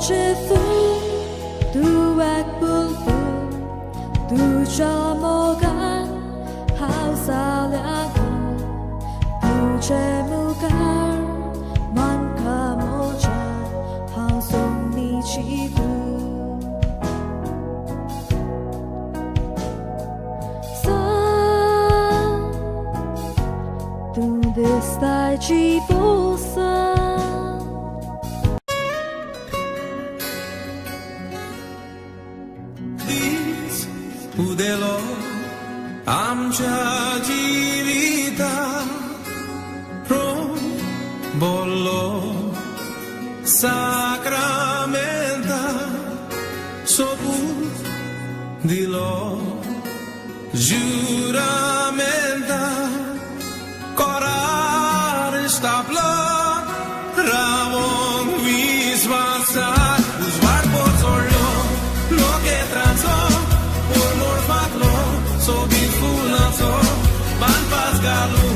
che thu tu ak bul tu cha mo ga how sa la tu che mu ga man ka mo cha how song ni chi tu sa tu this tai chi bo sa Udelo amcha jirita pro bollo sacramenta sobu dilo juramenta corar stabla ramon visvasa usvar pozorlo lo que transo so beautiful so ban pasgalu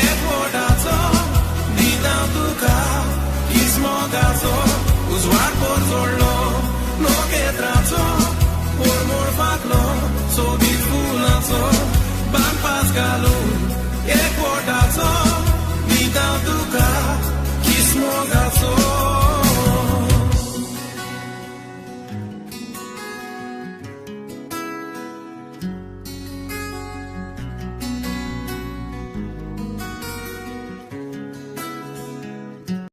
ekvodazo dina duka ismogazo uswar porzorlo no que trazo por morfaklo so beautiful so ban pasgalu